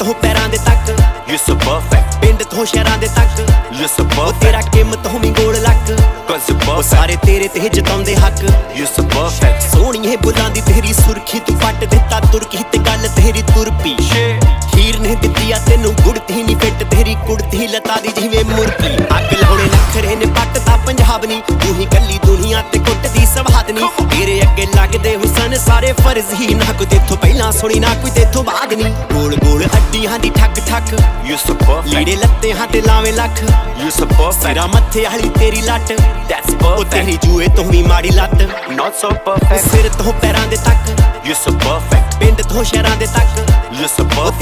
ਤੋਂ ਪੈਰਾਂ ਦੇ ਤੱਕ You're so perfect, ਪਿੰਡ ਤੋਂ ਸ਼ਹਿਰਾਂ ਦੇ ਤੱਕ you're so ਉਹ ਤੇਰਾ perfect, ਕਿੰਮਤ ਹੋਵੀਂ goal luck cause you're ਉਹ perfect, ਸਾਰੇ ਤੇਰੇ ਤੇ ਜਤਾਉਂਦੇ ਹੱਕ you're so perfect. ਸੋਹਣੀਏ ਬੁੱਲਾਂ ਦੀ ਤੇਰੀ ਸੁਰਖੀ ਤੂੰ ਪੱਟ ਦਿੱਤਾ ਤੁਰਕੀ ਤੇ ਗੱਲ ਤੇਰੀ ਤੁਰਪੀ ਹੀਰ ਨੇ ਦਿੱਤੀ ਆ ਤੈਨੂੰ ਗੁੜਤੀ ਨਹੀਂ ਫਿੱਟ ਤੇਰੀ ਕੁੜਤੀ ਲਤਾ ਦੀ ਜਿਵੇਂ ਮੁਰਕੀ ਅੱਗ ਲਾਉਣੇ ਨਖਰੇ ਨੇ ਪੱਟਦਾ ਪੰਜਾਬ ਨੀ ਤੂੰ ਹੀ ਕੱਲੀ ਦੁਨੀਆ ਤੇ ਕੁੱਟਦੀ ਸਵਾਦ ਨੀ ਤੇਰੇ ਅੱਗੇ ਲੱਗਦੇ ਹੁਸਨ ਸਾਰੇ ਫਰਜ਼ ਹੀ ਨਾ ਕੋਈ ਤੇਥੋਂ ਪਹਿਲਾਂ ਸੁਣੀ ਨਾ ਕੋਈ ਤੇਥੋਂ ਬਾਅਦ ਨੀ ਗੋਲ ਗੋਲ ਅੱਡੀਆਂ ਦੀ ਠੱਕ ਠੱਕ You're so perfect, ਲੀੜੇ ਲੱਤੇ ਹਾਂ ਤੇ ਲਾਵੇਂ ਲੱਖ you're so perfect, ਸਿਰਾ ਮੱਥੇ ਵਾਲੀ ਤੇਰੀ ਲੱਟ that's ਉਹ perfect, ਤੇਰੀ ਜੂਏ ਤੋਂ ਵੀ ਮਾੜੀ ਲੱਤ not so perfect, ਸਿਰ ਤੋਂ ਪੈਰਾਂ ਦੇ ਤੱਕ you're so perfect, ਪਿੰਡ ਤੋਂ ਸ਼ਹਿਰਾਂ ਦੇ ਤੱਕ you're so perfect.